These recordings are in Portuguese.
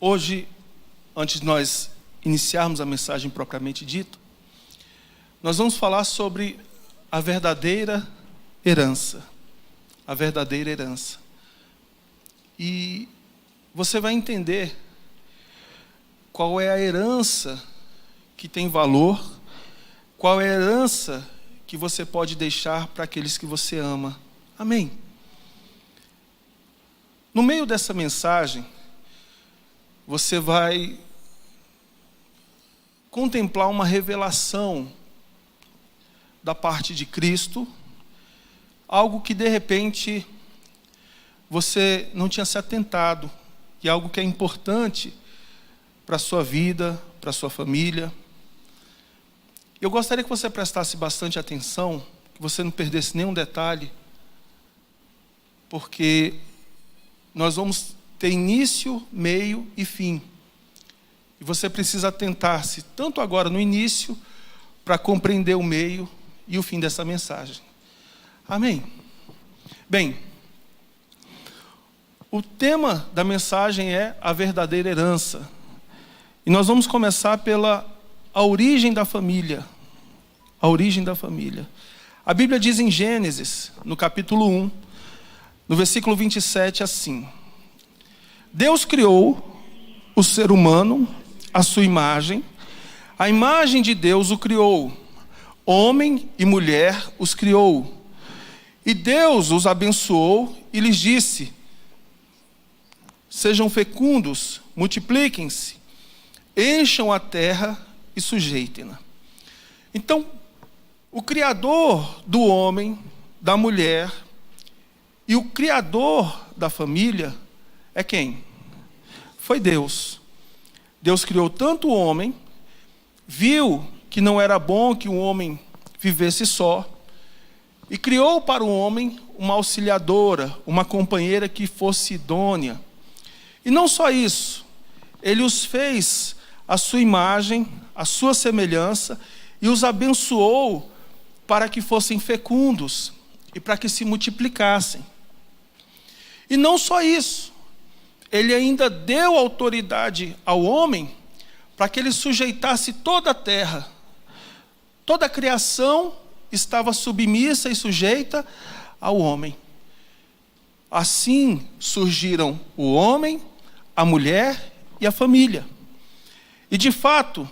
Hoje, antes de nós iniciarmos a mensagem propriamente dita, nós vamos falar sobre a verdadeira herança. A verdadeira herança. E você vai entender qual é a herança que tem valor, qual é a herança que você pode deixar para aqueles que você ama. Amém? No meio dessa mensagem, você vai contemplar uma revelação da parte de Cristo, algo que de repente você não tinha se atentado, e algo que é importante para a sua vida, para a sua família. Eu gostaria que você prestasse bastante atenção, que você não perdesse nenhum detalhe, porque nós vamos ter início, meio e fim. E você precisa atentar-se tanto agora no início, para compreender o meio e o fim dessa mensagem. Amém? Bem, o tema da mensagem é a verdadeira herança. E nós vamos começar pela origem da família. A origem da família. A Bíblia diz em Gênesis, no capítulo 1, no versículo 27, assim: Deus criou o ser humano à sua imagem, a imagem de Deus o criou, homem e mulher os criou. E Deus os abençoou e lhes disse: sejam fecundos, multipliquem-se, encham a terra e sujeitem-na. Então, o Criador do homem, da mulher e o Criador da família é quem? Foi Deus. Deus criou tanto o homem, viu que não era bom que o homem vivesse só, e criou para o homem uma auxiliadora, uma companheira que fosse idônea. E não só isso, ele os fez à sua imagem, à sua semelhança, e os abençoou para que fossem fecundos e para que se multiplicassem. E não só isso, ele ainda deu autoridade ao homem para que ele sujeitasse toda a terra. Toda a criação estava submissa e sujeita ao homem. Assim surgiram o homem, a mulher e a família. E de fato,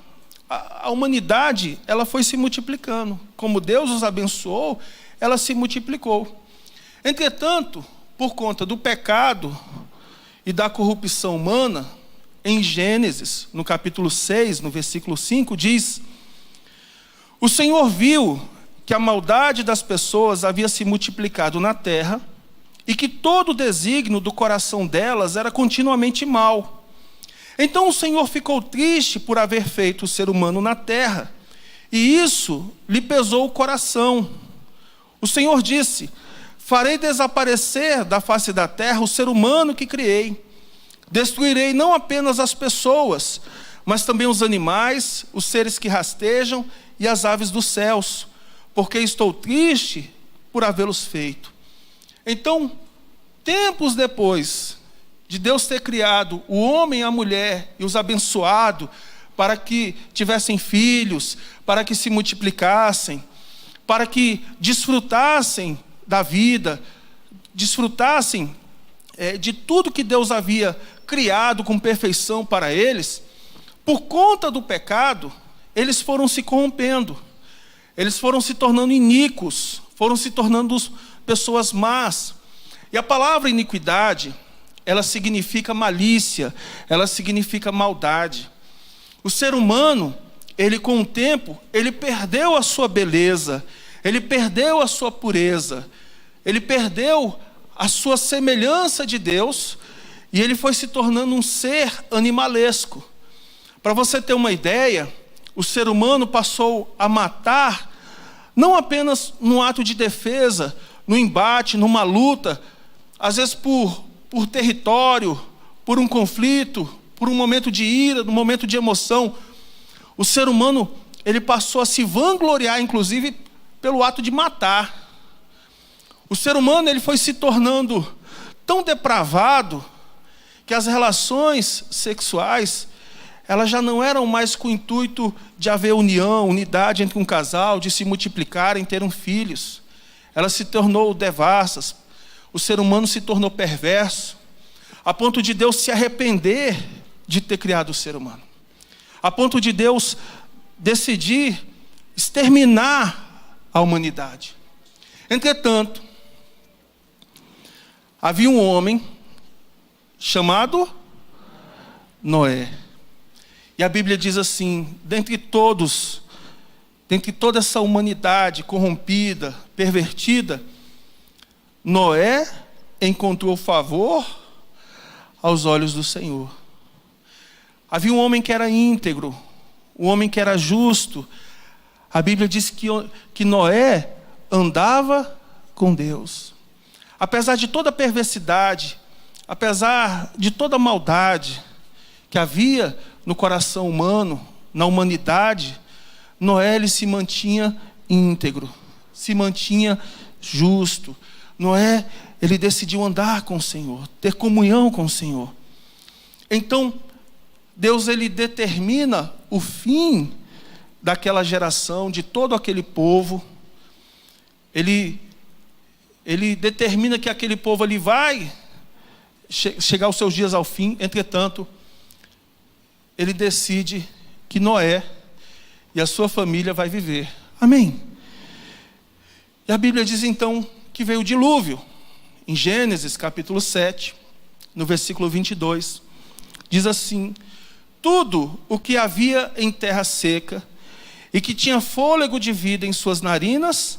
a humanidade, ela foi se multiplicando. Como Deus os abençoou, ela se multiplicou. Entretanto, por conta do pecado e da corrupção humana, em Gênesis, no capítulo 6, no versículo 5, diz: o Senhor viu que a maldade das pessoas havia se multiplicado na terra e que todo o desígnio do coração delas era continuamente mau. Então o Senhor ficou triste por haver feito o ser humano na terra, e isso lhe pesou o coração. O Senhor disse: farei desaparecer da face da terra o ser humano que criei. Destruirei não apenas as pessoas, mas também os animais, os seres que rastejam e as aves dos céus, porque estou triste por havê-los feito. Então, tempos depois de Deus ter criado o homem e a mulher e os abençoado para que tivessem filhos, para que se multiplicassem, para que desfrutassem da vida, desfrutassem de tudo que Deus havia criado com perfeição para eles, por conta do pecado, eles foram se corrompendo, eles foram se tornando iníquos, foram se tornando pessoas más. E a palavra iniquidade, ela significa malícia, ela significa maldade. O ser humano, ele com o tempo, ele perdeu a sua beleza, ele perdeu a sua pureza, ele perdeu a sua semelhança de Deus, e ele foi se tornando um ser animalesco. Para você ter uma ideia, o ser humano passou a matar, não apenas no ato de defesa, no embate, numa luta, às vezes por território, por um conflito, por um momento de ira, num momento de emoção. O ser humano, ele passou a se vangloriar, inclusive, pelo ato de matar. O ser humano, ele foi se tornando tão depravado que as relações sexuais, elas já não eram mais com o intuito de haver união, unidade entre um casal, de se multiplicarem, terem filhos. Ela se tornou devassas. O ser humano se tornou perverso, a ponto de Deus se arrepender de ter criado o ser humano. A ponto de Deus decidir exterminar a humanidade. Entretanto, havia um homem chamado Noé. E a Bíblia diz assim, dentre toda essa humanidade corrompida, pervertida, Noé encontrou favor aos olhos do Senhor. Havia um homem que era íntegro, um homem que era justo. A Bíblia diz que Noé andava com Deus. Apesar de toda a perversidade, apesar de toda a maldade que havia no coração humano, na humanidade, Noé ele se mantinha íntegro, se mantinha justo. Noé, ele decidiu andar com o Senhor, ter comunhão com o Senhor. Então, Deus ele determina o fim daquela geração, de todo aquele povo. Ele determina que aquele povo ali vai chegar aos seus dias ao fim. Entretanto, ele decide que Noé e a sua família vai viver. Amém? E a Bíblia diz então que veio o dilúvio. Em Gênesis capítulo 7, no versículo 22, diz assim: tudo o que havia em terra seca e que tinha fôlego de vida em suas narinas,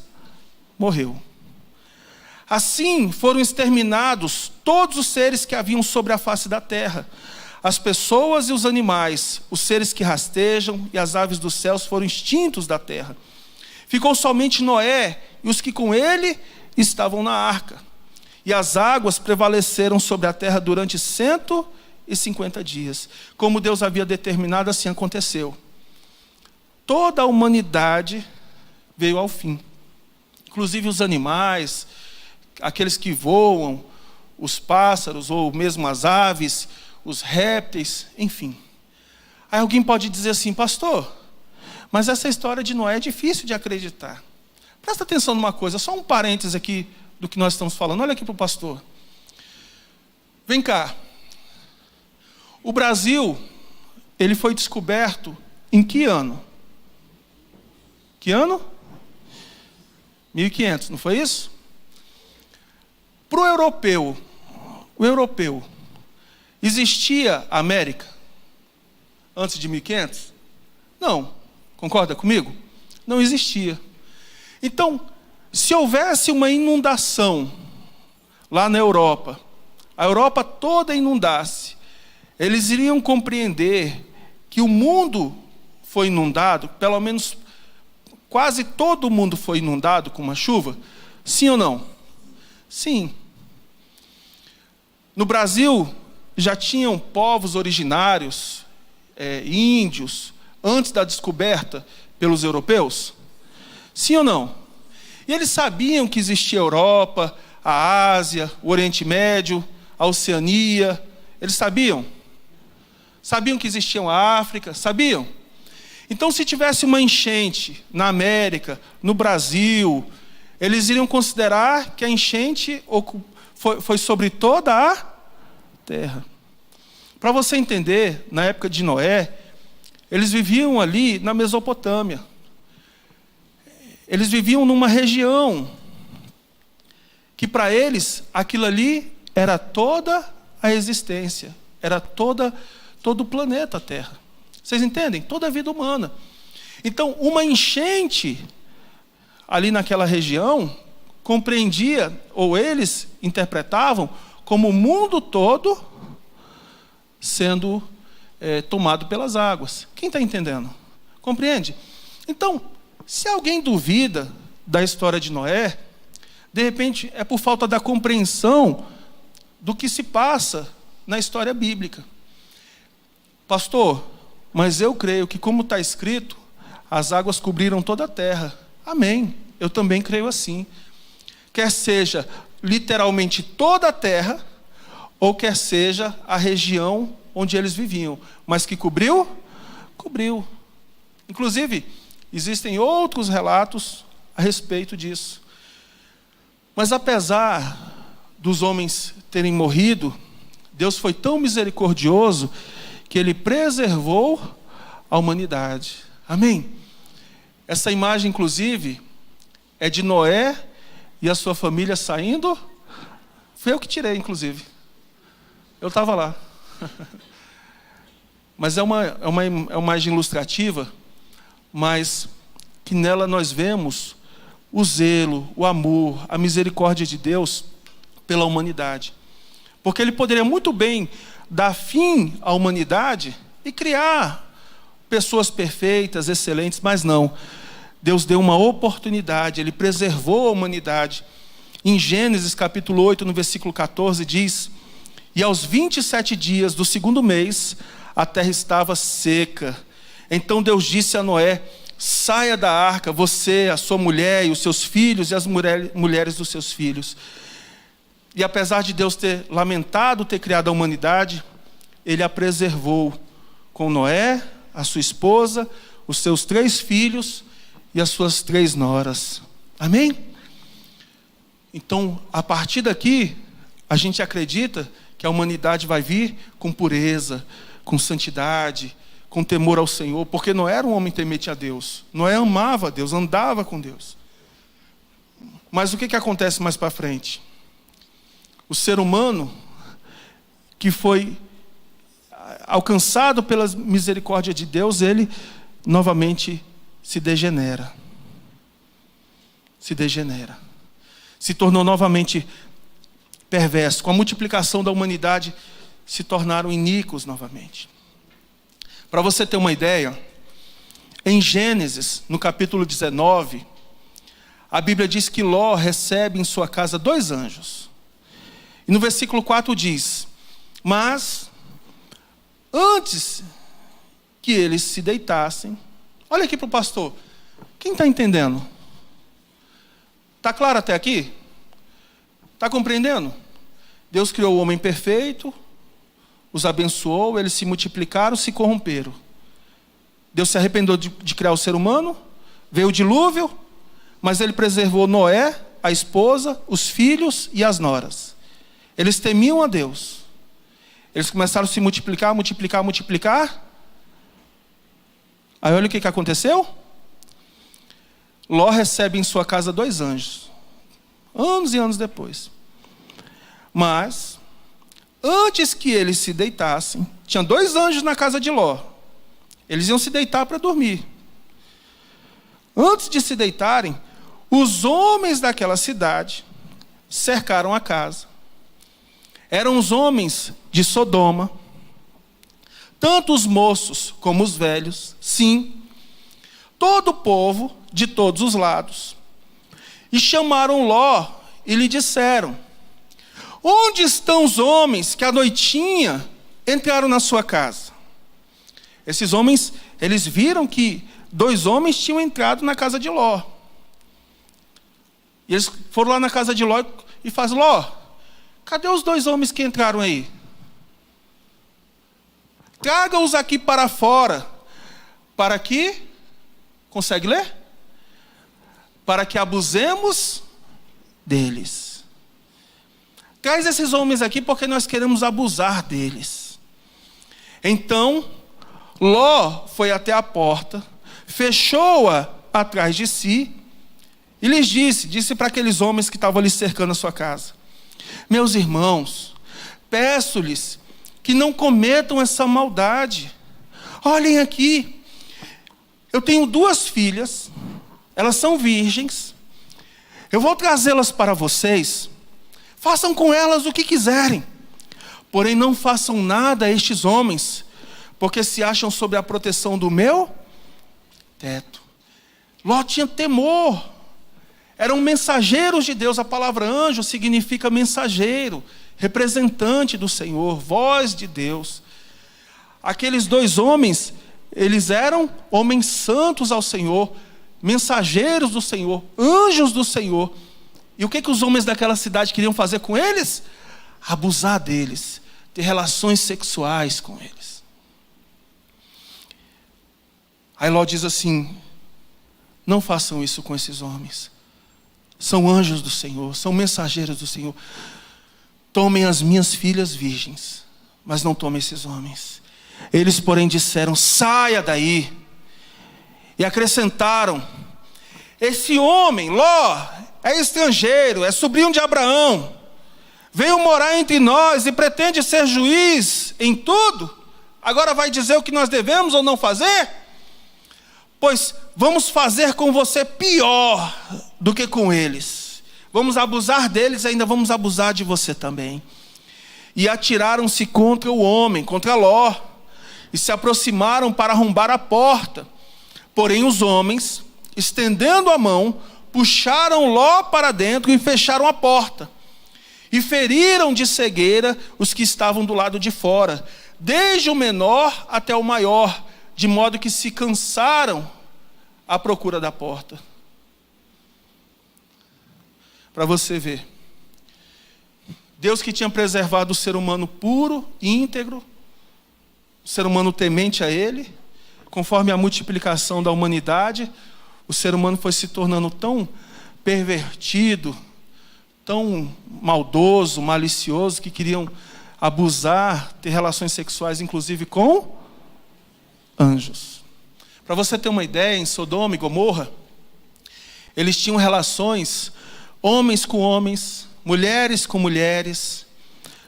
morreu. Assim foram exterminados todos os seres que haviam sobre a face da terra. As pessoas e os animais, os seres que rastejam e as aves dos céus foram extintos da terra. Ficou somente Noé e os que com ele estavam na arca. E as águas prevaleceram sobre a terra durante 150 dias. Como Deus havia determinado, assim aconteceu. Toda a humanidade veio ao fim. Inclusive os animais, aqueles que voam, os pássaros ou mesmo as aves, os répteis, enfim. Aí alguém pode dizer assim: pastor, mas essa história de Noé é difícil de acreditar. Presta atenção numa coisa, só um parênteses aqui do que nós estamos falando. Olha aqui para o pastor. Vem cá. O Brasil, ele foi descoberto em que ano? Que ano? 1500, não foi isso? Para o europeu, existia América antes de 1500? Não. Concorda comigo? Não existia. Então, se houvesse uma inundação lá na Europa, a Europa toda inundasse, eles iriam compreender que o mundo foi inundado, pelo menos quase todo o mundo foi inundado com uma chuva? Sim ou não? Sim. No Brasil, já tinham povos originários, índios, antes da descoberta pelos europeus? Sim ou não? E eles sabiam que existia a Europa, a Ásia, o Oriente Médio, a Oceania. Eles sabiam? Sabiam que existia a África? Sabiam? Então, se tivesse uma enchente na América, no Brasil, eles iriam considerar que a enchente foi sobre toda a terra. Para você entender, na época de Noé, eles viviam ali na Mesopotâmia. Eles viviam numa região que para eles aquilo ali era toda a existência, era todo o planeta Terra. Vocês entendem? Toda a vida humana. Então, uma enchente ali naquela região compreendia, ou eles interpretavam, como o mundo todo sendo tomado pelas águas. Quem está entendendo? Compreende? Então, se alguém duvida da história de Noé, de repente é por falta da compreensão do que se passa na história bíblica. Pastor, mas eu creio que, como está escrito, as águas cobriram toda a terra. Amém. Eu também creio assim. Quer seja literalmente toda a terra, ou quer seja a região onde eles viviam. Mas que cobriu? Cobriu. Inclusive, existem outros relatos a respeito disso. Mas apesar dos homens terem morrido, Deus foi tão misericordioso que Ele preservou a humanidade. Amém? Essa imagem, inclusive, é de Noé e a sua família saindo. Foi eu que tirei, inclusive. Eu estava lá. Mas é uma imagem ilustrativa, mas que nela nós vemos o zelo, o amor, a misericórdia de Deus pela humanidade. Porque Ele poderia muito bem dar fim à humanidade e criar pessoas perfeitas, excelentes, mas não. Deus deu uma oportunidade, Ele preservou a humanidade. Em Gênesis capítulo 8, no versículo 14, diz: e aos 27 dias do segundo mês, a terra estava seca. Então Deus disse a Noé: saia da arca, você, a sua mulher e os seus filhos e as mulheres dos seus filhos. E apesar de Deus ter lamentado ter criado a humanidade, Ele a preservou com Noé, a sua esposa, os seus 3 filhos e as suas 3 noras. Amém? Então, a partir daqui, a gente acredita que a humanidade vai vir com pureza, com santidade, com temor ao Senhor, porque Noé era um homem temente a Deus. Noé amava a Deus, andava com Deus. Mas o que acontece mais para frente? O ser humano que foi alcançado pela misericórdia de Deus, ele novamente se degenera. Se degenera. Se tornou novamente perverso. Com a multiplicação da humanidade, se tornaram iníquos novamente. Para você ter uma ideia, em Gênesis, no capítulo 19, a Bíblia diz que Ló recebe em sua casa 2 anjos. E no versículo 4 diz: mas antes que eles se deitassem... Olha aqui para o pastor. Quem está entendendo? Está claro até aqui? Está compreendendo? Deus criou o homem perfeito, os abençoou, eles se multiplicaram, se corromperam. Deus se arrependeu de criar o ser humano, veio o dilúvio, mas Ele preservou Noé, a esposa, os filhos e as noras. Eles temiam a Deus. Eles começaram a se multiplicar, multiplicar, multiplicar. Aí olha o que aconteceu. Ló recebe em sua casa 2 anjos. Anos e anos depois. Mas, antes que eles se deitassem, tinha 2 anjos na casa de Ló. Eles iam se deitar para dormir. Antes de se deitarem, os homens daquela cidade cercaram a casa. Eram os homens de Sodoma, tanto os moços como os velhos, sim, todo o povo de todos os lados. E chamaram Ló e lhe disseram: onde estão os homens que à noitinha entraram na sua casa? Esses homens, eles viram que 2 homens tinham entrado na casa de Ló. E eles foram lá na casa de Ló e fazem: Ló, cadê os 2 homens que entraram aí? Traga-os aqui para fora, para que... Consegue ler? Para que abusemos deles. Traz esses homens aqui porque nós queremos abusar deles. Então, Ló foi até a porta, fechou-a atrás de si e lhes disse para aqueles homens que estavam ali cercando a sua casa: meus irmãos, peço-lhes que não cometam essa maldade. Olhem aqui, eu tenho 2 filhas, elas são virgens, eu vou trazê-las para vocês, façam com elas o que quiserem, porém não façam nada a estes homens, porque se acham sob a proteção do meu teto. Ló tinha temor, eram mensageiros de Deus. A palavra anjo significa mensageiro, representante do Senhor, voz de Deus. Aqueles 2 homens, eles eram homens santos ao Senhor, mensageiros do Senhor, anjos do Senhor. E o que os homens daquela cidade queriam fazer com eles? abusar deles, ter relações sexuais com eles. Aí Ló diz assim: não façam isso com esses homens. São anjos do Senhor, são mensageiros do Senhor. Tomem as minhas filhas virgens, mas não tomem esses homens. Eles, porém, disseram: saia daí. E acrescentaram: esse homem, Ló, é estrangeiro, é sobrinho de Abraão. Veio morar entre nós e pretende ser juiz em tudo. Agora vai dizer o que nós devemos ou não fazer? Pois vamos fazer com você pior do que com eles. Vamos abusar deles, ainda vamos abusar de você também. E atiraram-se contra o homem, contra Ló, e se aproximaram para arrombar a porta. Porém os homens, estendendo a mão, puxaram Ló para dentro e fecharam a porta. E feriram de cegueira os que estavam do lado de fora, desde o menor até o maior, de modo que se cansaram à procura da porta. Para você ver, Deus que tinha preservado o ser humano puro, íntegro, o ser humano temente a Ele, conforme a multiplicação da humanidade, o ser humano foi se tornando tão pervertido, tão maldoso, malicioso, que queriam abusar, ter relações sexuais, inclusive com anjos. Para você ter uma ideia, em Sodoma e Gomorra, eles tinham relações, homens com homens, mulheres com mulheres,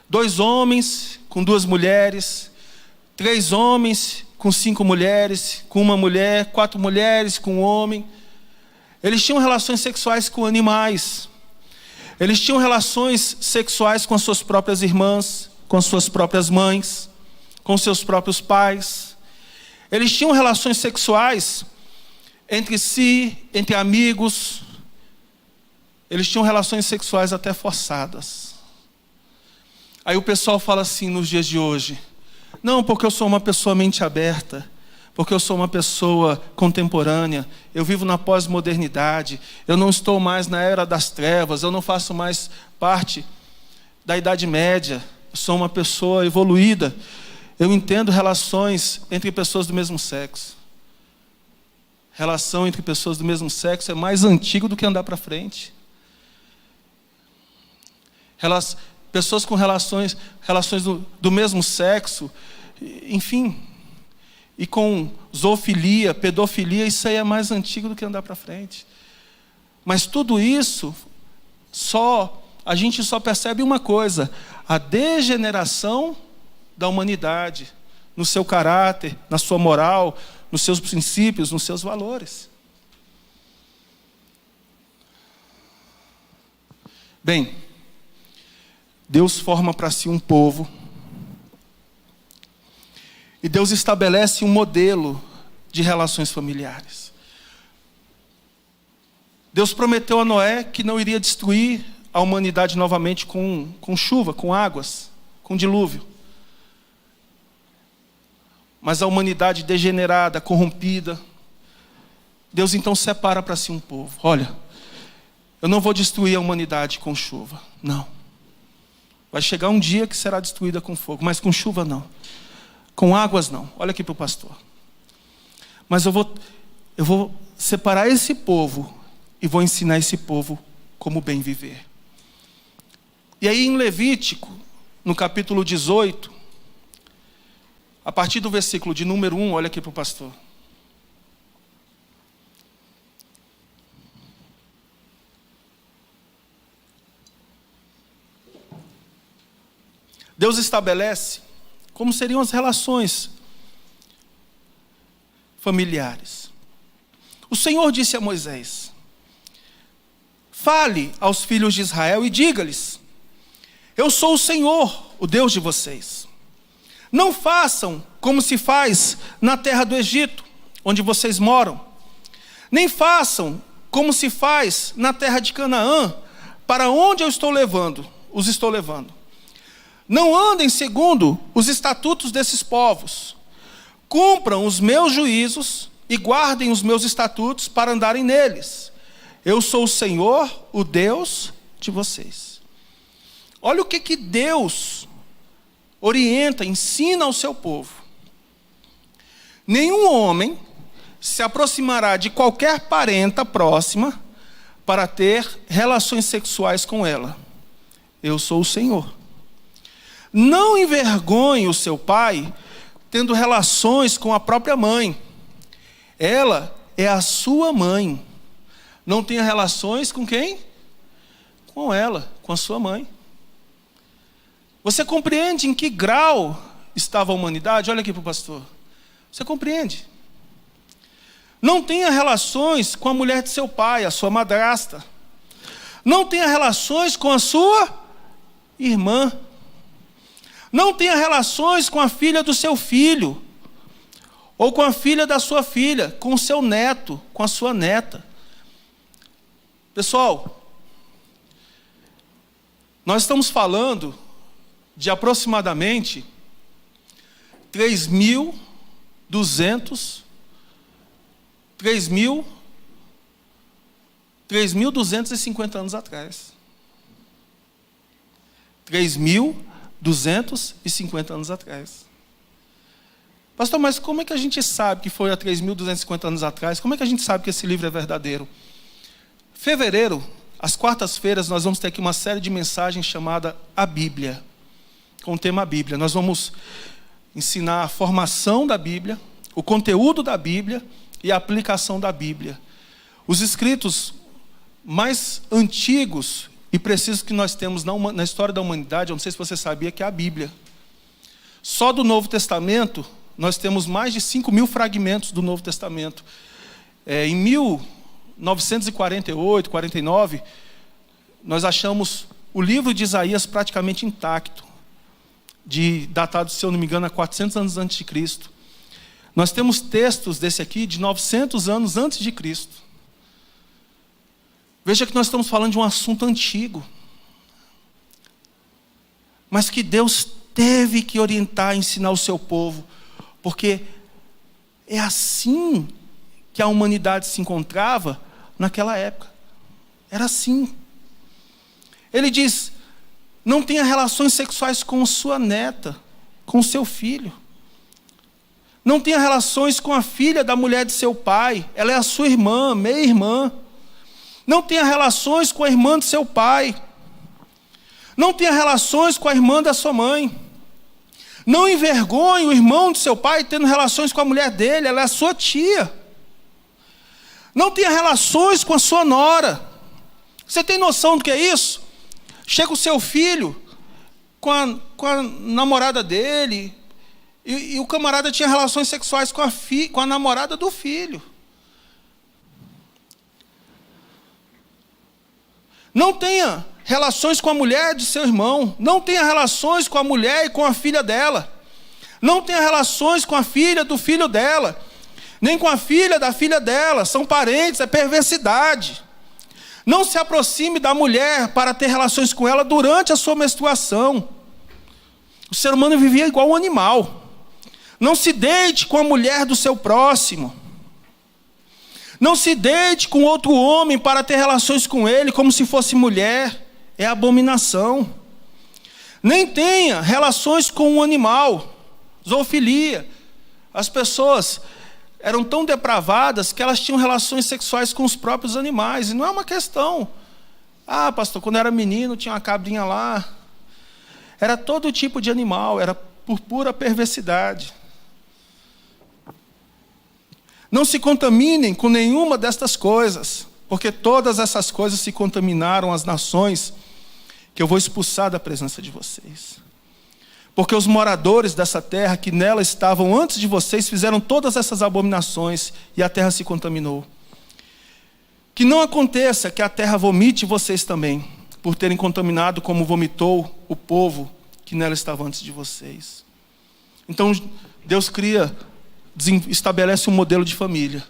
2 homens com 2 mulheres, 3 homens com 5 mulheres, com 1 mulher, 4 mulheres com 1 homem. Eles tinham relações sexuais com animais. Eles tinham relações sexuais com as suas próprias irmãs, com as suas próprias mães, com seus próprios pais. Eles tinham relações sexuais entre si, entre amigos. Eles tinham relações sexuais até forçadas. Aí o pessoal fala assim nos dias de hoje: não, porque eu sou uma pessoa mente aberta, porque eu sou uma pessoa contemporânea, eu vivo na pós-modernidade, eu não estou mais na era das trevas, eu não faço mais parte da Idade Média, eu sou uma pessoa evoluída, eu entendo relações entre pessoas do mesmo sexo. Relação entre pessoas do mesmo sexo é mais antigo do que andar para frente. Pessoas com relações do mesmo sexo, enfim, e com zoofilia, pedofilia, isso aí é mais antigo do que andar para frente. Mas tudo isso, a gente só percebe uma coisa: a degeneração da humanidade, no seu caráter, na sua moral, nos seus princípios, nos seus valores. Bem, Deus forma para si um povo, e Deus estabelece um modelo de relações familiares. Deus prometeu a Noé que não iria destruir a humanidade novamente com chuva, com águas, com dilúvio. Mas a humanidade degenerada, corrompida, Deus então separa para si um povo. Olha, eu não vou destruir a humanidade com chuva, não. Vai chegar um dia que será destruída com fogo, mas com chuva não. Com águas não. Olha aqui para o pastor. Mas eu vou separar esse povo e vou ensinar esse povo como bem viver. E aí em Levítico, no capítulo 18, a partir do versículo de número 1, olha aqui para o pastor. Deus estabelece como seriam as relações familiares. O Senhor disse a Moisés: fale aos filhos de Israel e diga-lhes: eu sou o Senhor, o Deus de vocês. Não façam como se faz na terra do Egito, onde vocês moram. Nem façam como se faz na terra de Canaã, para onde os estou levando. Não andem segundo os estatutos desses povos. Cumpram os meus juízos e guardem os meus estatutos para andarem neles. Eu sou o Senhor, o Deus de vocês. Olha o que Deus orienta, ensina ao seu povo. Nenhum homem se aproximará de qualquer parenta próxima para ter relações sexuais com ela. Eu sou o Senhor. Não envergonhe o seu pai tendo relações com a própria mãe. Ela é a sua mãe. Não tenha relações com quem? Com ela, com a sua mãe. Você compreende em que grau estava a humanidade? Olha aqui para o pastor. Você compreende? Não tenha relações com a mulher de seu pai, a sua madrasta. Não tenha relações com a sua irmã. Não tenha relações com a filha do seu filho, ou com a filha da sua filha, com o seu neto, com a sua neta. Pessoal, nós estamos falando de aproximadamente 3.250 anos atrás. 3.250 anos atrás. Pastor, mas como é que a gente sabe que foi há 3.250 anos atrás? Como é que a gente sabe que esse livro é verdadeiro? Fevereiro, às quartas-feiras, nós vamos ter aqui uma série de mensagens chamada A Bíblia, com o tema Bíblia. Nós vamos ensinar a formação da Bíblia, o conteúdo da Bíblia e a aplicação da Bíblia. Os escritos mais antigos e precisos que nós temos na história da humanidade, eu não sei se você sabia, que é a Bíblia. Só do Novo Testamento, nós temos mais de 5.000 fragmentos do Novo Testamento. Em 1948, 49, nós achamos o livro de Isaías praticamente intacto, datado, se eu não me engano, a 400 anos antes de Cristo. Nós temos textos desse aqui de 900 anos antes de Cristo. Veja que nós estamos falando de um assunto antigo, mas que Deus teve que orientar, ensinar o seu povo, porque é assim que a humanidade se encontrava naquela época. Era assim. Ele diz: não tenha relações sexuais com sua neta, com seu filho. Não tenha relações com a filha da mulher de seu pai, ela é a sua irmã, meia-irmã. Não tenha relações com a irmã de seu pai. Não tenha relações com a irmã da sua mãe. Não envergonhe o irmão de seu pai tendo relações com a mulher dele, ela é a sua tia. Não tenha relações com a sua nora. Você tem noção do que é isso? Chega o seu filho com a namorada dele, e o camarada tinha relações sexuais com a namorada do filho. Não tenha relações com a mulher de seu irmão. Não tenha relações com a mulher e com a filha dela. Não tenha relações com a filha do filho dela, nem com a filha da filha dela. São parentes, é perversidade. Não se aproxime da mulher para ter relações com ela durante a sua menstruação. O ser humano vivia igual um animal. Não se deite com a mulher do seu próximo. Não se deite com outro homem para ter relações com ele como se fosse mulher. É abominação. Nem tenha relações com um animal. Zoofilia. As pessoas eram tão depravadas que elas tinham relações sexuais com os próprios animais. E não é uma questão. Ah, pastor, quando eu era menino tinha uma cabrinha lá. Era todo tipo de animal. Era por pura perversidade. Não se contaminem com nenhuma destas coisas, porque todas essas coisas se contaminaram as nações que eu vou expulsar da presença de vocês. Porque os moradores dessa terra que nela estavam antes de vocês fizeram todas essas abominações e a terra se contaminou. Que não aconteça que a terra vomite vocês também, por terem contaminado como vomitou o povo que nela estava antes de vocês. Então Deus estabelece um modelo de família,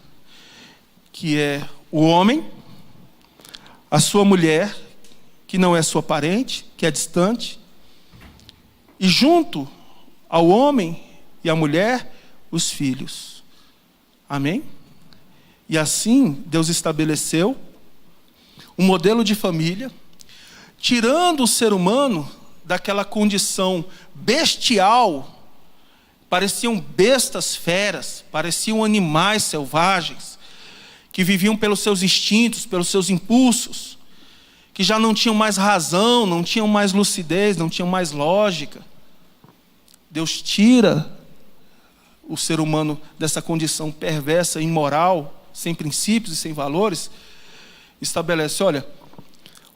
que é o homem, a sua mulher, que não é sua parente, que é distante, e junto ao homem e à mulher, os filhos. Amém? E assim Deus estabeleceu um modelo de família, tirando o ser humano daquela condição bestial, pareciam bestas feras, pareciam animais selvagens, que viviam pelos seus instintos, pelos seus impulsos, que já não tinham mais razão, não tinham mais lucidez, não tinham mais lógica. Deus tira o ser humano dessa condição perversa, imoral, sem princípios e sem valores, estabelece, olha,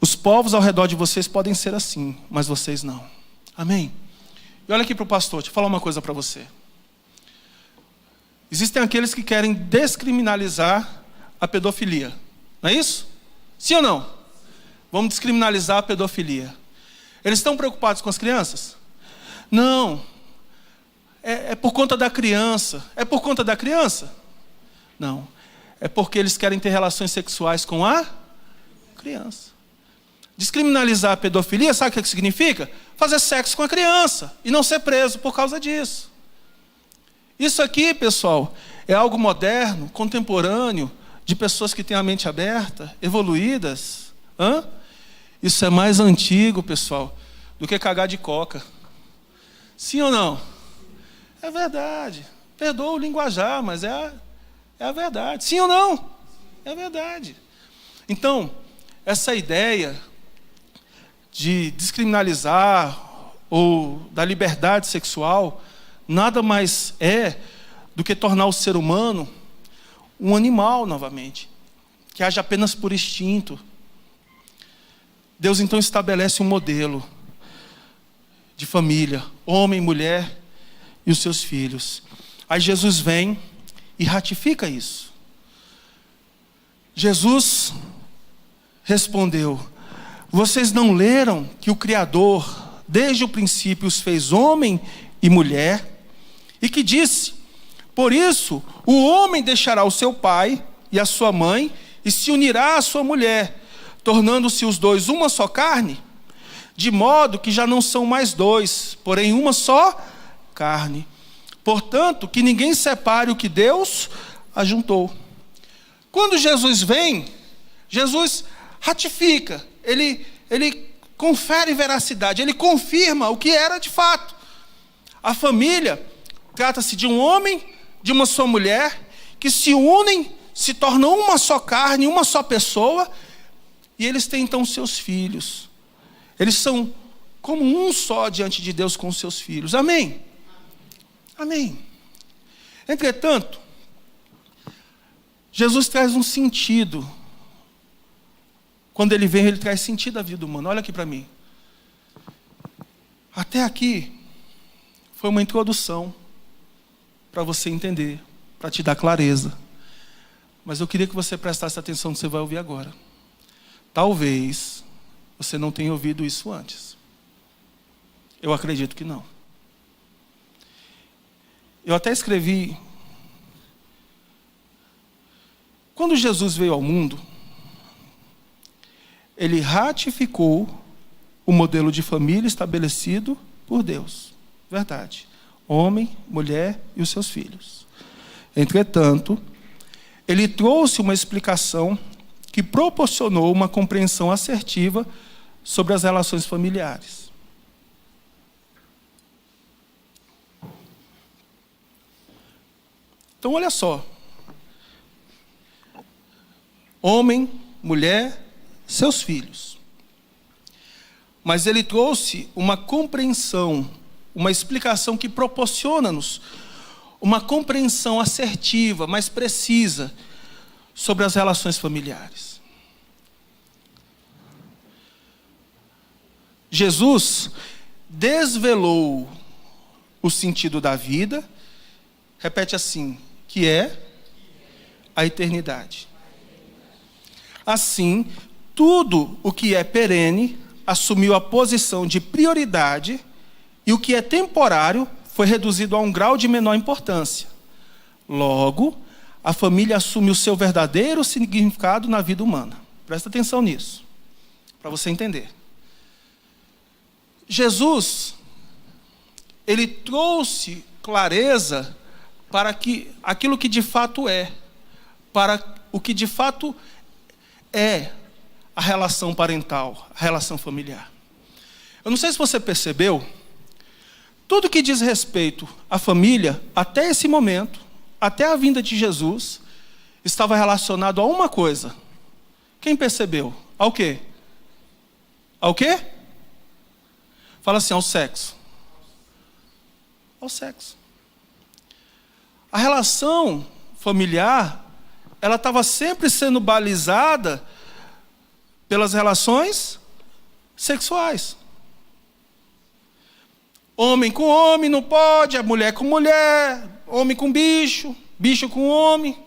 os povos ao redor de vocês podem ser assim, mas vocês não. Amém? E olha aqui para o pastor, deixa eu falar uma coisa para você. Existem aqueles que querem descriminalizar a pedofilia, não é isso? Sim ou não? Vamos descriminalizar a pedofilia. Eles estão preocupados com as crianças? Não. É por conta da criança. É por conta da criança? Não. É porque eles querem ter relações sexuais com a criança. Descriminalizar a pedofilia, sabe o que significa? Fazer sexo com a criança e não ser preso por causa disso. Isso aqui, pessoal, é algo moderno, contemporâneo, de pessoas que têm a mente aberta, evoluídas. Isso é mais antigo, pessoal, do que cagar de coca. Sim ou não? É verdade. Perdoa o linguajar, mas é a verdade. Sim ou não? É verdade. Então, essa ideia de descriminalizar ou da liberdade sexual nada mais é do que tornar o ser humano um animal novamente, que age apenas por instinto. Deus então estabelece um modelo de família, homem, mulher e os seus filhos. Aí Jesus vem e ratifica isso. Jesus respondeu: vocês não leram que o Criador, desde o princípio, os fez homem e mulher? E que disse: por isso, o homem deixará o seu pai e a sua mãe e se unirá à sua mulher, tornando-se os dois uma só carne, de modo que já não são mais dois, porém uma só carne. Portanto, que ninguém separe o que Deus ajuntou. Quando Jesus vem, Jesus ratifica, ele confere veracidade, ele confirma o que era de fato. A família trata-se de um homem, de uma só mulher, que se unem, se tornam uma só carne, uma só pessoa, e eles têm então seus filhos. Eles são como um só diante de Deus com os seus filhos. Amém? Amém. Entretanto, Jesus traz um sentido. Quando ele vem, ele traz sentido à vida humana. Olha aqui para mim. Até aqui foi uma introdução para você entender, para te dar clareza. Mas eu queria que você prestasse atenção no que você vai ouvir agora. Talvez você não tenha ouvido isso antes. Eu acredito que não. Eu até escrevi. Quando Jesus veio ao mundo, ele ratificou o modelo de família estabelecido por Deus. Verdade. Homem, mulher e os seus filhos. Entretanto, ele trouxe uma explicação que proporcionou uma compreensão assertiva sobre as relações familiares. Então, olha só. Homem, mulher, seus filhos. Mas ele trouxe uma compreensão, uma explicação que proporciona-nos uma compreensão assertiva, mais precisa, sobre as relações familiares. Jesus desvelou o sentido da vida, repete assim, que é a eternidade. Assim, tudo o que é perene assumiu a posição de prioridade e o que é temporário foi reduzido a um grau de menor importância. Logo, a família assume o seu verdadeiro significado na vida humana. Presta atenção nisso, para você entender. Jesus, ele trouxe clareza para que aquilo que de fato é, para o que de fato é a relação parental, a relação familiar. Eu não sei se você percebeu, tudo que diz respeito à família, até esse momento, até a vinda de Jesus, estava relacionado a uma coisa. Quem percebeu? Ao quê? Ao quê? Fala assim, ao sexo. Ao sexo. A relação familiar, ela estava sempre sendo balizada pelas relações sexuais. Homem com homem não pode, a mulher com mulher, homem com bicho, bicho com homem.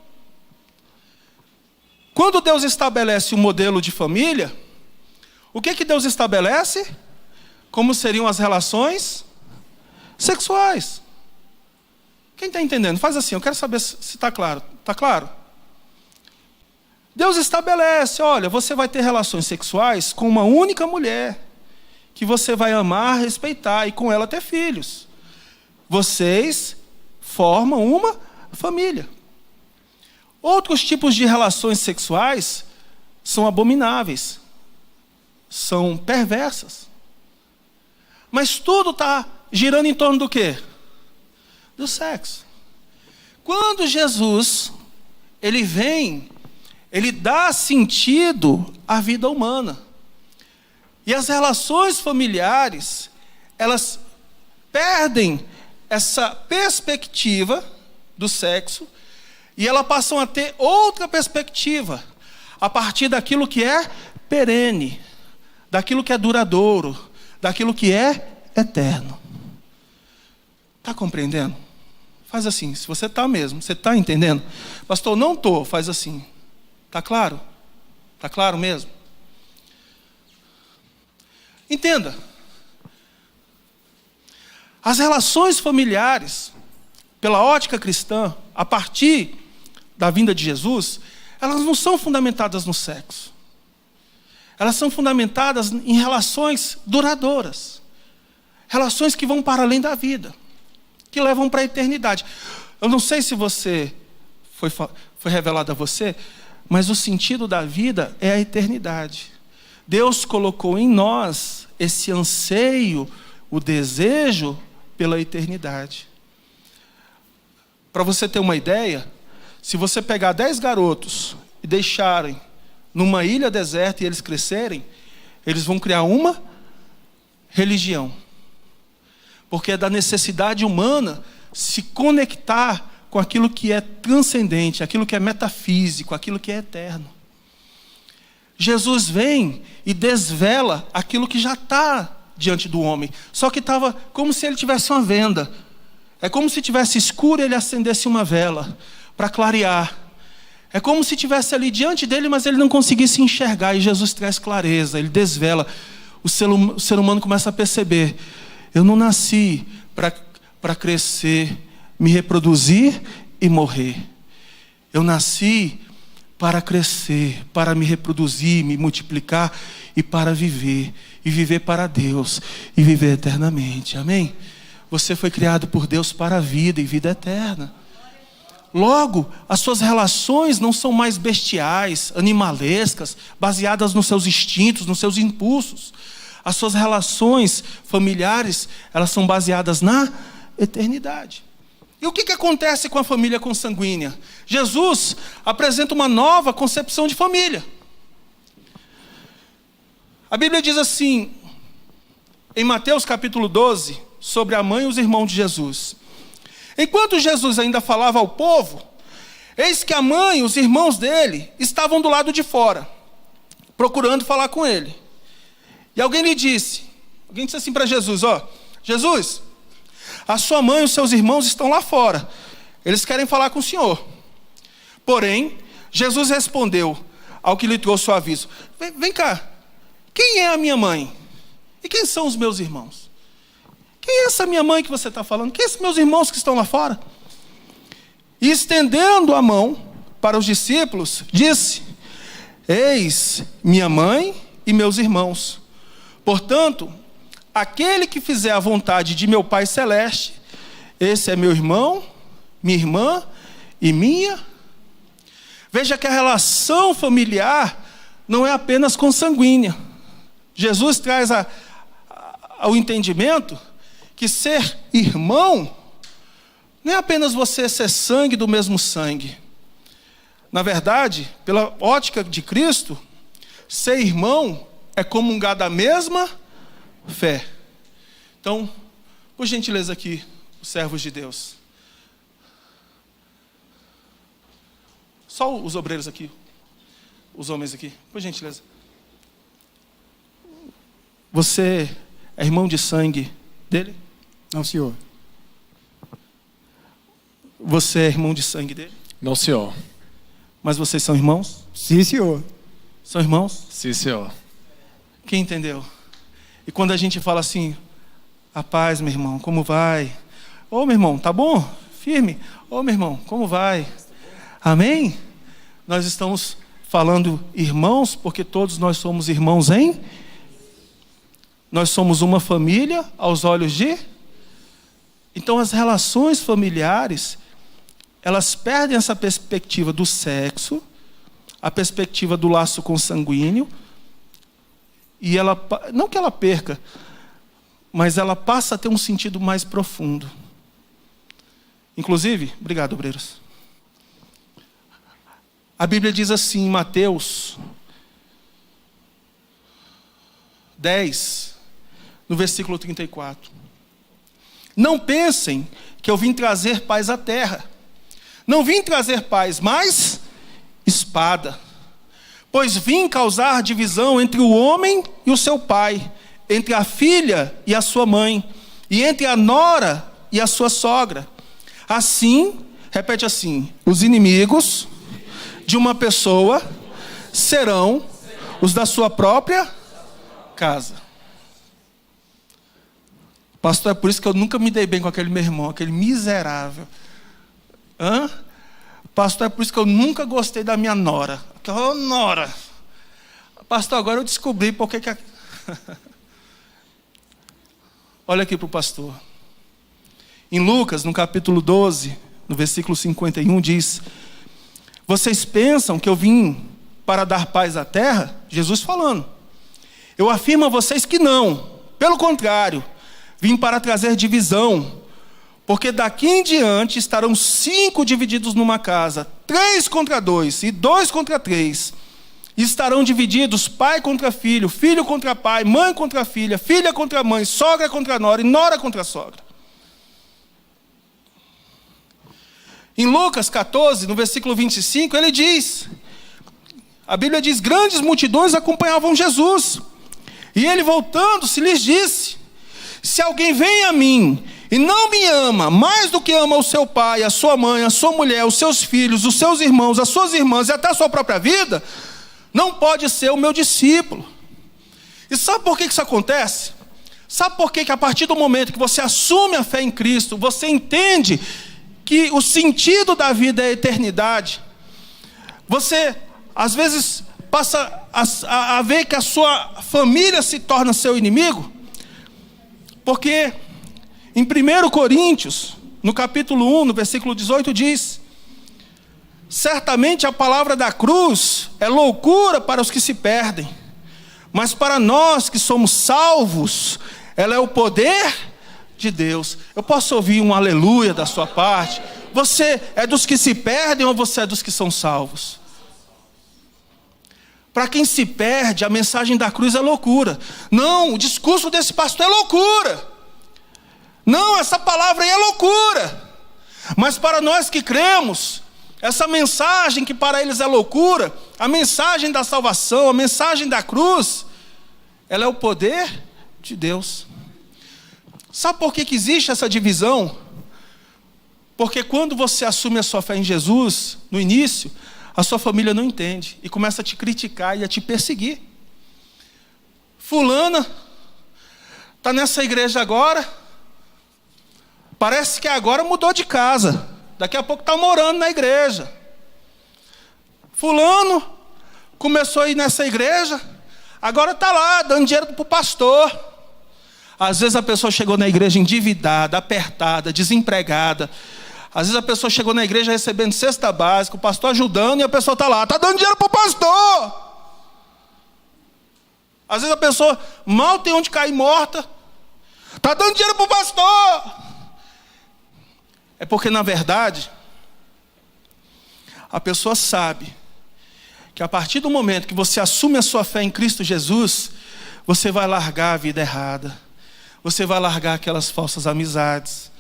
Quando Deus estabelece um modelo de família, o que Deus estabelece? Como seriam as relações sexuais. Quem está entendendo? Faz assim, eu quero saber se está claro. Está claro? Deus estabelece, olha, você vai ter relações sexuais com uma única mulher, que você vai amar, respeitar e com ela ter filhos. Vocês formam uma família. Outros tipos de relações sexuais são abomináveis, são perversas. Mas tudo está girando em torno do quê? Do sexo. Quando Jesus, ele vem, ele dá sentido à vida humana. E as relações familiares, elas perdem essa perspectiva do sexo e elas passam a ter outra perspectiva, a partir daquilo que é perene, daquilo que é duradouro, daquilo que é eterno. Está compreendendo? Faz assim, se você está mesmo, você está entendendo? Pastor, não estou, faz assim. Está claro? Está claro mesmo? Entenda. As relações familiares, pela ótica cristã, a partir da vinda de Jesus, elas não são fundamentadas no sexo. Elas são fundamentadas em relações duradouras. Relações que vão para além da vida, que levam para a eternidade. Eu não sei se foi revelado a você, mas o sentido da vida é a eternidade. Deus colocou em nós esse anseio, o desejo pela eternidade. Para você ter uma ideia, se você pegar 10 garotos e deixarem numa ilha deserta e eles crescerem, eles vão criar uma religião. Porque é da necessidade humana se conectar com aquilo que é transcendente, aquilo que é metafísico, aquilo que é eterno. Jesus vem e desvela aquilo que já está diante do homem. Só que estava como se ele tivesse uma venda. É como se tivesse escuro e ele acendesse uma vela para clarear. É como se tivesse ali diante dele, mas ele não conseguisse enxergar. E Jesus traz clareza, ele desvela. O ser humano começa a perceber: eu não nasci para crescer, me reproduzir e morrer. Eu nasci para crescer, para me reproduzir, me multiplicar e para viver. E viver para Deus e viver eternamente. Amém? Você foi criado por Deus para a vida e vida eterna. Logo, as suas relações não são mais bestiais, animalescas, baseadas nos seus instintos, nos seus impulsos. As suas relações familiares, elas são baseadas na eternidade. E o que acontece com a família consanguínea? Jesus apresenta uma nova concepção de família. A Bíblia diz assim, em Mateus capítulo 12, sobre a mãe e os irmãos de Jesus. Enquanto Jesus ainda falava ao povo, eis que a mãe e os irmãos dele estavam do lado de fora, procurando falar com ele. E alguém disse assim para Jesus, Jesus, a sua mãe e os seus irmãos estão lá fora, eles querem falar com o Senhor. Porém, Jesus respondeu ao que lhe trouxe o aviso, vem cá, quem é a minha mãe? E quem são os meus irmãos? Quem é essa minha mãe que você está falando? Quem são esses meus irmãos que estão lá fora? E estendendo a mão para os discípulos, disse, eis minha mãe e meus irmãos. Portanto, aquele que fizer a vontade de meu Pai Celeste, esse é meu irmão, minha irmã e minha. Veja que a relação familiar não é apenas consanguínea. Jesus traz ao entendimento que ser irmão não é apenas você ser sangue do mesmo sangue. Na verdade, pela ótica de Cristo, ser irmão é comungar da mesma fé. Então, por gentileza aqui, os servos de Deus. Só os obreiros aqui, os homens aqui, por gentileza. Você é irmão de sangue dele? Não, senhor. Você é irmão de sangue dele? Não, senhor. Mas vocês são irmãos? Sim, senhor. São irmãos? Sim, senhor. Quem entendeu? E quando a gente fala assim, a paz, meu irmão, como vai? Ô, meu irmão, tá bom? Firme? Ô, meu irmão, como vai? Amém? Nós estamos falando irmãos, porque todos nós somos irmãos em... Nós somos uma família aos olhos de... Então as relações familiares, elas perdem essa perspectiva do sexo, a perspectiva do laço consanguíneo, e ela, não que ela perca, mas ela passa a ter um sentido mais profundo. Inclusive, obrigado, obreiros. A Bíblia diz assim, em Mateus 10, no versículo 34. Não pensem que eu vim trazer paz à terra. Não vim trazer paz, mas espada. Pois vim causar divisão entre o homem e o seu pai, entre a filha e a sua mãe, e entre a nora e a sua sogra. Assim, repete assim, os inimigos de uma pessoa serão os da sua própria casa. Pastor, é por isso que eu nunca me dei bem com aquele meu irmão, aquele miserável. Pastor, é por isso que eu nunca gostei da minha nora. Aquela nora. Pastor, agora eu descobri porque que... Olha aqui para o pastor. Em Lucas, no capítulo 12, no versículo 51, diz: vocês pensam que eu vim para dar paz à terra? Jesus falando. Eu afirmo a vocês que não. Pelo contrário, vim para trazer divisão. Porque daqui em diante estarão 5 divididos numa casa, 3 contra 2 e 2 contra 3. E estarão divididos pai contra filho, filho contra pai, mãe contra filha, filha contra mãe, sogra contra nora e nora contra sogra. Em Lucas 14, no versículo 25, ele diz, a Bíblia diz, grandes multidões acompanhavam Jesus. E ele voltando-se lhes disse, se alguém vem a mim e não me ama mais do que ama o seu pai, a sua mãe, a sua mulher, os seus filhos, os seus irmãos, as suas irmãs e até a sua própria vida, não pode ser o meu discípulo. E sabe por que isso acontece? Sabe por que a partir do momento que você assume a fé em Cristo, você entende que o sentido da vida é a eternidade, você às vezes passa a ver que a sua família se torna seu inimigo? Porque em 1 Coríntios, no capítulo 1, no versículo 18, diz: certamente a palavra da cruz é loucura para os que se perdem, mas para nós que somos salvos, ela é o poder de Deus. Eu posso ouvir um aleluia da sua parte? Você é dos que se perdem ou você é dos que são salvos? Para quem se perde, a mensagem da cruz é loucura. Não, o discurso desse pastor é loucura. Não, essa palavra aí é loucura. Mas para nós que cremos, essa mensagem que para eles é loucura, a mensagem da salvação, a mensagem da cruz, ela é o poder de Deus. Sabe por que existe essa divisão? Porque quando você assume a sua fé em Jesus, no início, a sua família não entende e começa a te criticar e a te perseguir. Fulana está nessa igreja agora, parece que agora mudou de casa, daqui a pouco está morando na igreja. Fulano começou a ir nessa igreja, agora está lá dando dinheiro para o pastor. Às vezes a pessoa chegou na igreja endividada, apertada, desempregada. Às vezes a pessoa chegou na igreja recebendo cesta básica, o pastor ajudando, e a pessoa está lá, está dando dinheiro para o pastor. Às vezes a pessoa mal tem onde cair morta, Está dando dinheiro para o pastor. É porque, na verdade, a pessoa sabe que a partir do momento que você assume a sua fé em Cristo Jesus, você vai largar a vida errada. Você vai largar aquelas falsas amizades,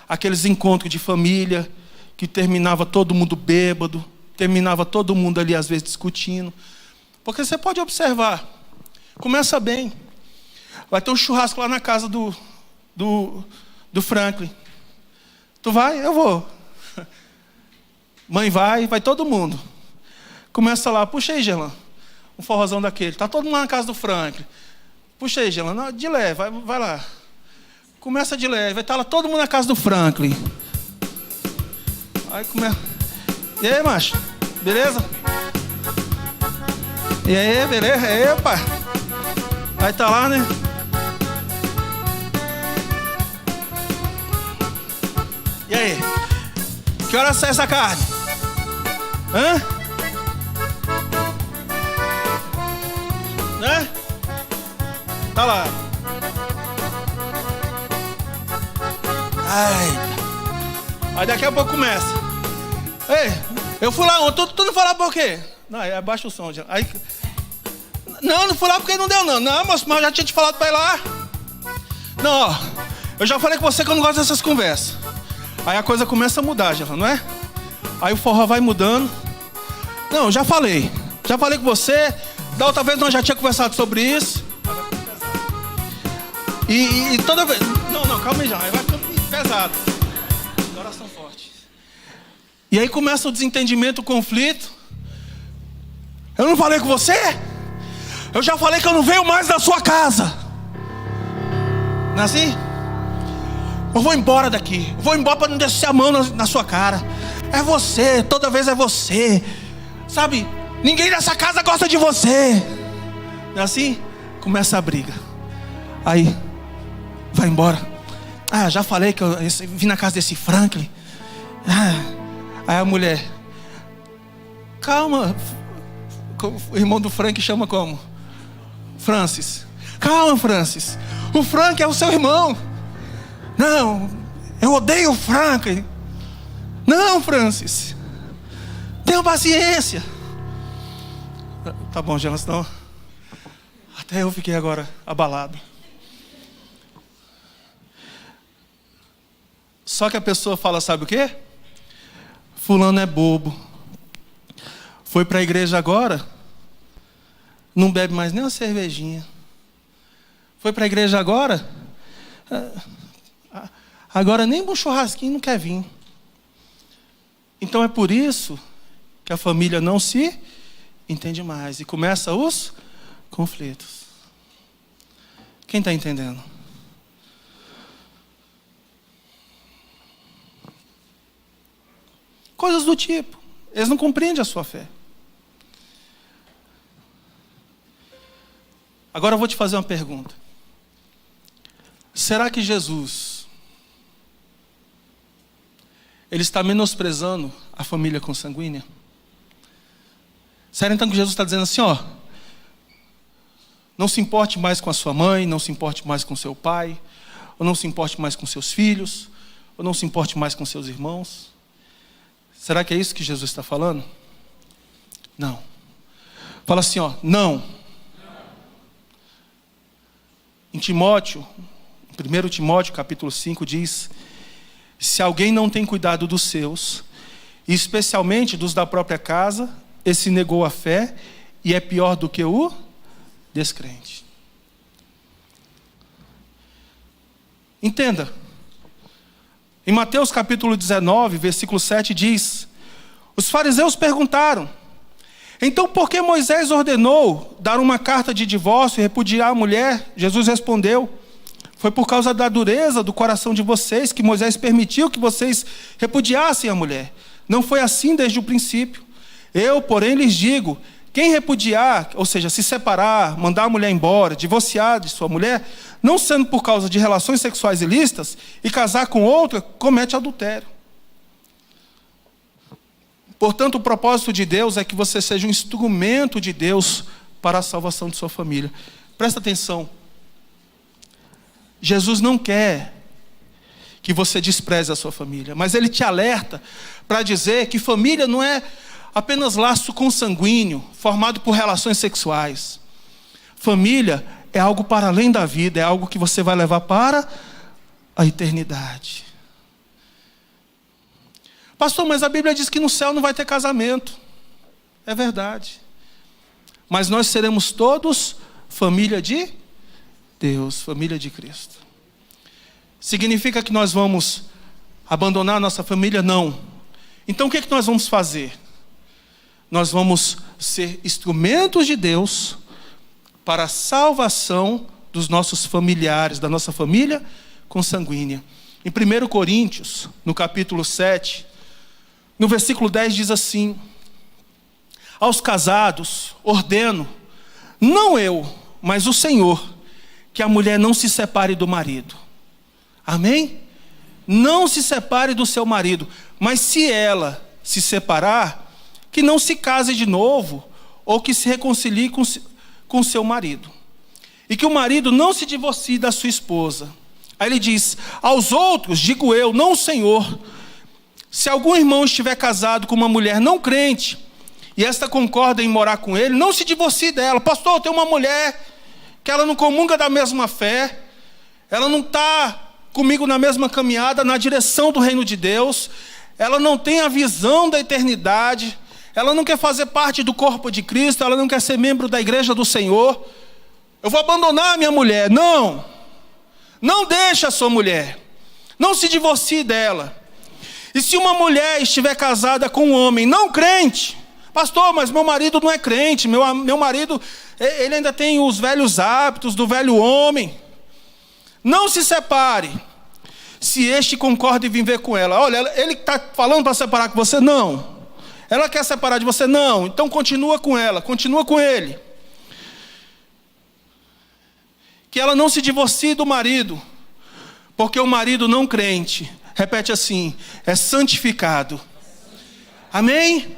aqueles encontros de família que terminava todo mundo bêbado, terminava todo mundo ali às vezes discutindo. Porque você pode observar, começa bem. Vai ter um churrasco lá na casa do Franklin. Tu vai? Eu vou. Mãe vai todo mundo. Começa lá, puxa aí, Gelan, um forrozão daquele. Tá todo mundo na casa do Franklin. Puxa aí, Gelan, de leve, vai lá. Começa de leve, vai estar lá todo mundo na casa do Franklin. Aí começa. E aí, macho? Beleza? E aí, beleza? E aí, pai? Aí tá lá, né? E aí? Que hora sai essa carne? Hã? Né? Tá lá. Ai. Aí daqui a pouco começa. Ei, eu fui lá ontem, tu não foi lá por quê? Não, aí abaixa o som já. Aí, não fui lá porque não deu não. Não, mas eu já tinha te falado pra ir lá. Não, ó, eu já falei com você que eu não gosto dessas conversas. Aí a coisa começa a mudar, já, não é? Aí o forró vai mudando. Não, já falei com você. Da outra vez nós já tínhamos conversado sobre isso. E toda vez... Não, calma aí já. Aí vai ficando pesado. Oração forte. E aí começa o desentendimento, o conflito. Eu não falei com você? Eu já falei que eu não venho mais da sua casa. Não é assim? Eu vou embora daqui. Eu vou embora para não descer a mão na sua cara. É você, toda vez é você. Sabe? Ninguém nessa casa gosta de você. Não é assim? Começa a briga. Aí, vai embora. Ah, já falei que eu vim na casa desse Franklin. Aí a mulher, calma. O irmão do Frank chama como? Francis. Calma, Francis. O Frank é o seu irmão. Não, eu odeio o Franklin. Não, Francis. Tenha paciência. Tá bom, Jean, senão até eu fiquei agora abalado. Só que a pessoa fala, sabe o quê? Fulano é bobo. Foi para a igreja agora, não bebe mais nem uma cervejinha. Foi para a igreja agora, agora nem um churrasquinho não quer vir. Então é por isso que a família não se entende mais. E começa os conflitos. Quem está entendendo? Coisas do tipo. Eles não compreendem a sua fé. Agora eu vou te fazer uma pergunta. Será que Jesus, ele está menosprezando a família consanguínea? Será então que Jesus está dizendo assim, ó, não se importe mais com a sua mãe, não se importe mais com seu pai, ou não se importe mais com seus filhos, ou não se importe mais com seus irmãos? Será que é isso que Jesus está falando? Não. Fala assim, ó, não. Em Timóteo, 1 Timóteo capítulo 5 diz, se alguém não tem cuidado dos seus, e especialmente dos da própria casa, esse negou a fé e é pior do que o descrente. Entenda. Em Mateus capítulo 19, versículo 7 diz, os fariseus perguntaram, então por que Moisés ordenou dar uma carta de divórcio e repudiar a mulher? Jesus respondeu, foi por causa da dureza do coração de vocês que Moisés permitiu que vocês repudiassem a mulher. Não foi assim desde o princípio. Eu, porém, lhes digo, quem repudiar, ou seja, se separar, mandar a mulher embora, divorciar de sua mulher, não sendo por causa de relações sexuais ilícitas, e casar com outra, comete adultério. Portanto, o propósito de Deus é que você seja um instrumento de Deus para a salvação de sua família. Presta atenção. Jesus não quer que você despreze a sua família, mas Ele te alerta para dizer que família não é apenas laço consanguíneo, formado por relações sexuais. Família é algo para além da vida, é algo que você vai levar para a eternidade. Pastor, mas a Bíblia diz que no céu não vai ter casamento. É verdade. Mas nós seremos todos família de Deus, família de Cristo. Significa que nós vamos abandonar a nossa família? Não. Então o que nós vamos fazer? Nós vamos ser instrumentos de Deus para a salvação dos nossos familiares, da nossa família consanguínea. Em 1 Coríntios, no capítulo 7, no versículo 10 diz assim: aos casados ordeno, não eu, mas o Senhor, que a mulher não se separe do marido. Amém? Não se separe do seu marido, mas se ela se separar, que não se case de novo, ou que se reconcilie com seu marido. E que o marido não se divorcie da sua esposa. Aí ele diz: aos outros digo eu, não o Senhor, se algum irmão estiver casado com uma mulher não crente, e esta concorda em morar com ele, não se divorcie dela. Pastor, eu tenho uma mulher que ela não comunga da mesma fé, ela não está comigo na mesma caminhada, na direção do reino de Deus, ela não tem a visão da eternidade, ela não quer fazer parte do corpo de Cristo, ela não quer ser membro da igreja do Senhor. Eu vou abandonar a minha mulher. Não, não deixe a sua mulher, não se divorcie dela. E se uma mulher estiver casada com um homem não crente, pastor, mas meu marido não é crente, meu marido, ele ainda tem os velhos hábitos do velho homem. Não se separe, se este concorda em viver com ela. Olha, ele está falando para separar com você? Não. Ela quer separar de você? Não. Então continua com ela, continua com ele. Que ela não se divorcie do marido, porque o marido não crente, repete assim, é santificado. Amém?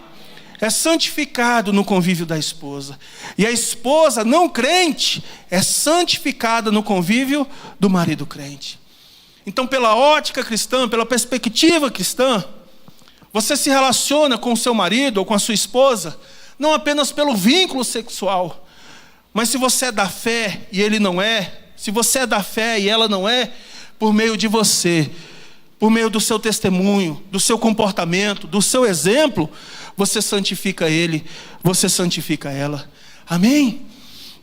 É santificado no convívio da esposa. E a esposa não crente é santificada no convívio do marido crente. Então, pela ótica cristã, pela perspectiva cristã, você se relaciona com o seu marido ou com a sua esposa, não apenas pelo vínculo sexual, mas se você é da fé e ele não é, se você é da fé e ela não é, por meio de você, por meio do seu testemunho, do seu comportamento, do seu exemplo, você santifica ele, você santifica ela. Amém?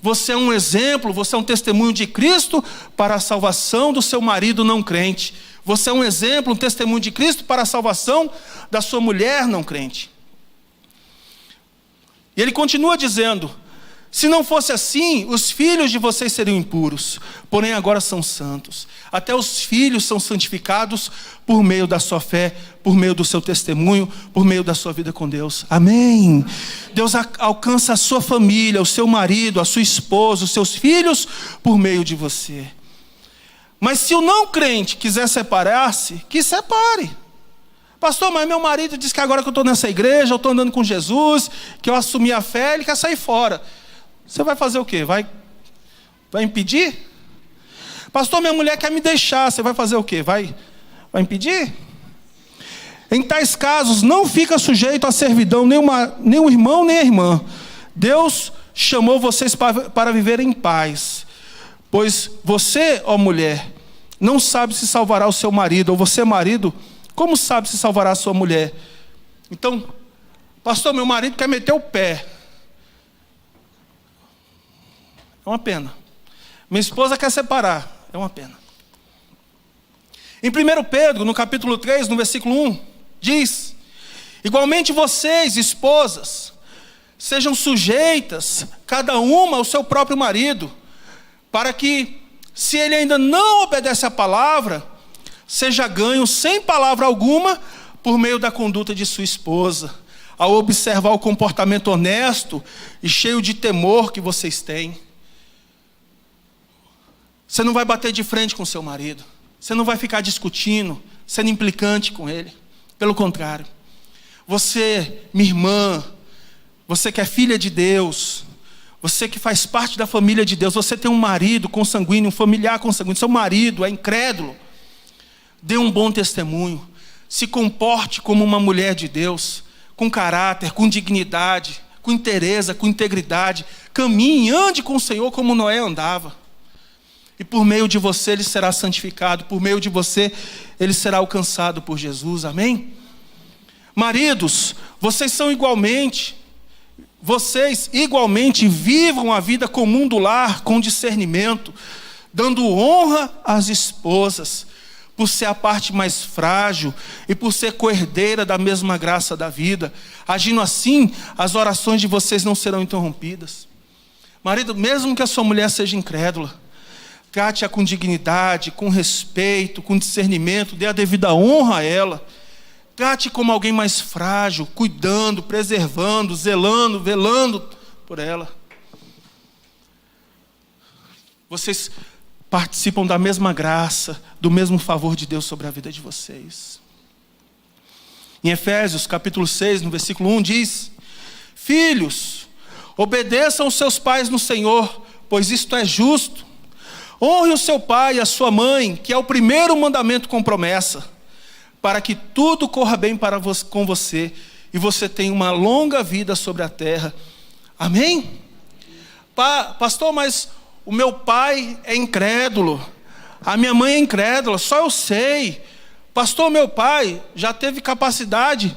Você é um exemplo, você é um testemunho de Cristo para a salvação do seu marido não crente. Você é um exemplo, um testemunho de Cristo para a salvação da sua mulher não crente. E ele continua dizendo: se não fosse assim, os filhos de vocês seriam impuros, porém agora são santos. Até os filhos são santificados por meio da sua fé, por meio do seu testemunho, por meio da sua vida com Deus. Amém. Deus alcança a sua família, o seu marido, a sua esposa, os seus filhos, por meio de você. Mas se o não crente quiser separar-se, que separe. Pastor, mas meu marido diz que agora que eu estou nessa igreja, eu estou andando com Jesus, que eu assumi a fé, ele quer sair fora. Você vai fazer o quê? Vai impedir? Pastor, minha mulher quer me deixar, você vai fazer o quê? Vai impedir? Em tais casos, não fica sujeito à servidão nem o irmão nem a irmã. Deus chamou vocês para viver em paz. Pois você, ó mulher, não sabe se salvará o seu marido, ou você, marido, como sabe se salvará a sua mulher? Então, pastor, meu marido quer meter o pé. É uma pena. Minha esposa quer separar. É uma pena. Em 1 Pedro, no capítulo 3, no versículo 1, diz: igualmente vocês, esposas, sejam sujeitas, cada uma ao seu próprio marido, para que, se ele ainda não obedece à palavra, seja ganho sem palavra alguma por meio da conduta de sua esposa, ao observar o comportamento honesto e cheio de temor que vocês têm. Você não vai bater de frente com seu marido. Você não vai ficar discutindo, sendo implicante com ele. Pelo contrário. Você, minha irmã, você que é filha de Deus, Você que faz parte da família de Deus, você tem um marido consanguíneo, um familiar consanguíneo, seu marido é incrédulo, dê um bom testemunho, se comporte como uma mulher de Deus, com caráter, com dignidade, com inteireza, com integridade, caminhe, ande com o Senhor como Noé andava, e por meio de você ele será santificado, por meio de você ele será alcançado por Jesus, amém? Maridos, vocês igualmente vivam a vida comum do lar com discernimento, dando honra às esposas, por ser a parte mais frágil e por ser coerdeira da mesma graça da vida. Agindo assim, as orações de vocês não serão interrompidas. Marido, mesmo que a sua mulher seja incrédula, trate-a com dignidade, com respeito, com discernimento, dê a devida honra a ela. Trate como alguém mais frágil, cuidando, preservando, zelando, velando por ela. Vocês participam da mesma graça, do mesmo favor de Deus sobre a vida de vocês. Em Efésios capítulo 6, no versículo 1 diz: Filhos, obedeçam os seus pais no Senhor, pois isto é justo. Honre o seu pai e a sua mãe, que é o primeiro mandamento com promessa, para que tudo corra bem com você e você tenha uma longa vida sobre a terra. Amém? Pastor, mas o meu pai é incrédulo, a minha mãe é incrédula, só eu sei. Pastor, meu pai já teve capacidade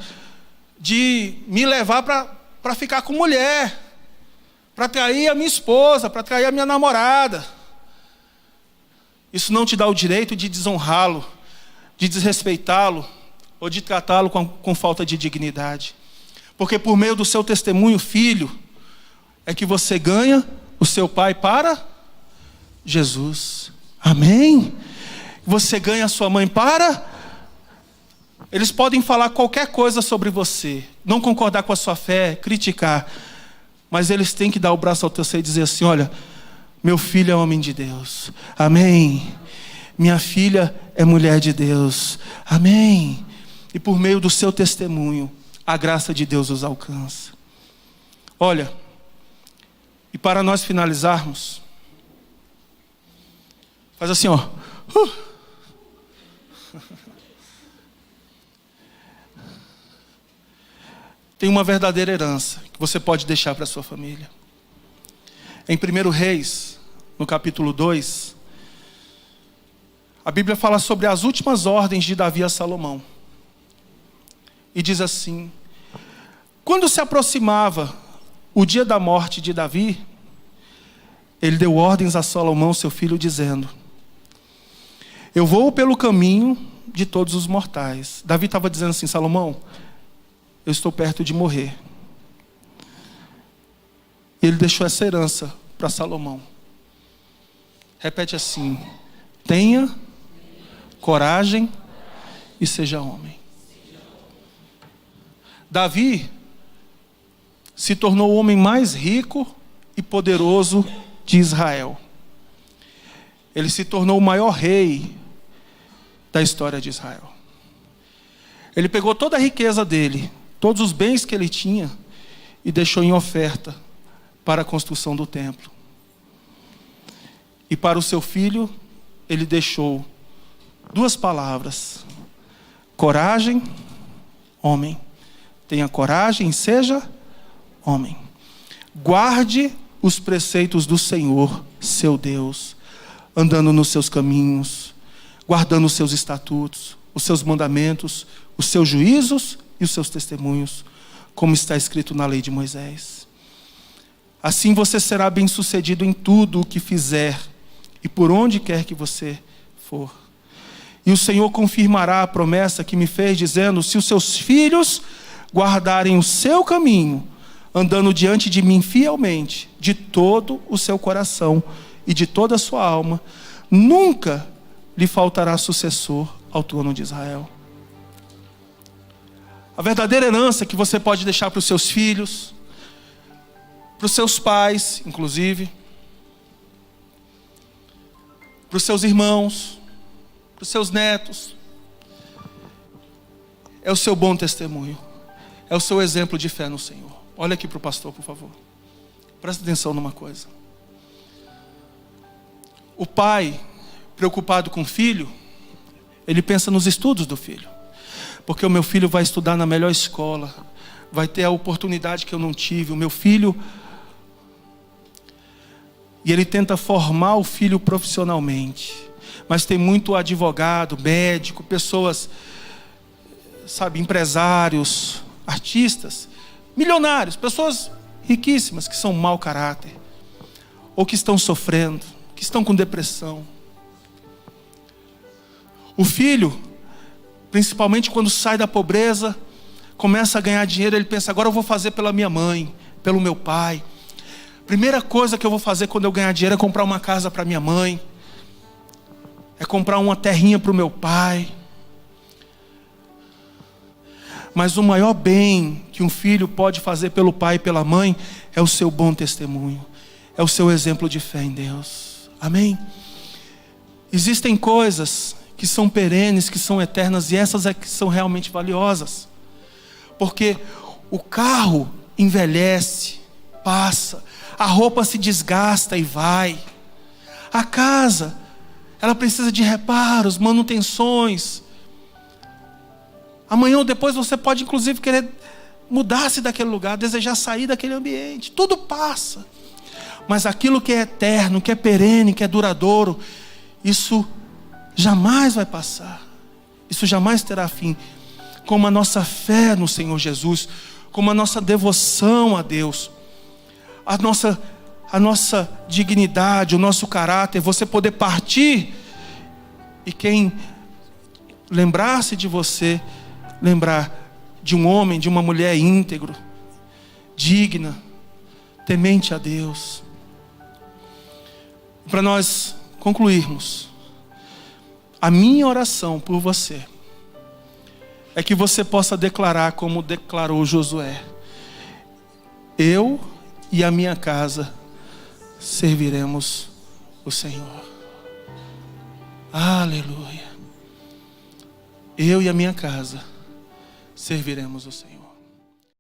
de me levar para ficar com mulher, para trair a minha esposa, para trair a minha namorada. Isso não te dá o direito de desonrá-lo, de desrespeitá-lo ou de tratá-lo com falta de dignidade. Porque por meio do seu testemunho, filho, é que você ganha o seu pai para Jesus. Amém? Você ganha a sua mãe para... Eles podem falar qualquer coisa sobre você, não concordar com a sua fé, criticar, mas eles têm que dar o braço ao torcer e dizer assim: olha, meu filho é homem de Deus. Amém? Minha filha é mulher de Deus. Amém? E por meio do seu testemunho, a graça de Deus os alcança. Olha, e para nós finalizarmos, faz assim, ó. Tem uma verdadeira herança que você pode deixar para a sua família. Em 1 Reis, no capítulo 2, a Bíblia fala sobre as últimas ordens de Davi a Salomão. E diz assim: quando se aproximava o dia da morte de Davi, ele deu ordens a Salomão, seu filho, dizendo: eu vou pelo caminho de todos os mortais. Davi estava dizendo assim: Salomão, eu estou perto de morrer. E ele deixou essa herança para Salomão. Repete assim: tenha coragem e seja homem. Davi se tornou o homem mais rico e poderoso de Israel. Ele se tornou o maior rei da história de Israel. Ele pegou toda a riqueza dele, todos os bens que ele tinha, e deixou em oferta para a construção do templo. E para o seu filho, ele deixou 2 palavras: coragem, homem. Tenha coragem e seja homem. Guarde os preceitos do Senhor, seu Deus, andando nos seus caminhos, guardando os seus estatutos, os seus mandamentos, os seus juízos e os seus testemunhos, como está escrito na lei de Moisés. Assim você será bem-sucedido em tudo o que fizer e por onde quer que você for. E o Senhor confirmará a promessa que me fez, dizendo: se os seus filhos guardarem o seu caminho, andando diante de mim fielmente, de todo o seu coração e de toda a sua alma, nunca lhe faltará sucessor ao trono de Israel. A verdadeira herança que você pode deixar para os seus filhos, para os seus pais, inclusive, para os seus irmãos, para os seus netos, é o seu bom testemunho, é o seu exemplo de fé no Senhor. Olha aqui para o pastor, por favor. Presta atenção numa coisa. O pai, preocupado com o filho, ele pensa nos estudos do filho. Porque o meu filho vai estudar na melhor escola, vai ter a oportunidade que eu não tive. O meu filho... E ele tenta formar o filho profissionalmente. Mas tem muito advogado, médico, pessoas, sabe, empresários, artistas, milionários, pessoas riquíssimas que são mau caráter, ou que estão sofrendo, que estão com depressão. O filho, principalmente quando sai da pobreza, começa a ganhar dinheiro, ele pensa, agora eu vou fazer pela minha mãe, pelo meu pai. Primeira coisa que eu vou fazer quando eu ganhar dinheiro é comprar uma casa para minha mãe, é comprar uma terrinha para o meu pai. Mas o maior bem que um filho pode fazer pelo pai e pela mãe é o seu bom testemunho, é o seu exemplo de fé em Deus. Amém? Existem coisas que são perenes, que são eternas, e essas é que são realmente valiosas. Porque o carro envelhece, passa, a roupa se desgasta e vai. A casa, ela precisa de reparos, manutenções. Amanhã ou depois você pode inclusive querer mudar-se daquele lugar, desejar sair daquele ambiente. Tudo passa. Mas aquilo que é eterno, que é perene, que é duradouro, isso jamais vai passar. Isso jamais terá fim. Como a nossa fé no Senhor Jesus, como a nossa devoção a Deus, a nossa dignidade, o nosso caráter, você poder partir e quem lembrar-se de você, lembrar de um homem, de uma mulher íntegro, digna, temente a Deus. Para nós concluirmos, a minha oração por você é que você possa declarar como declarou Josué: eu e a minha casa serviremos o Senhor. Aleluia. Eu e a minha casa serviremos o Senhor.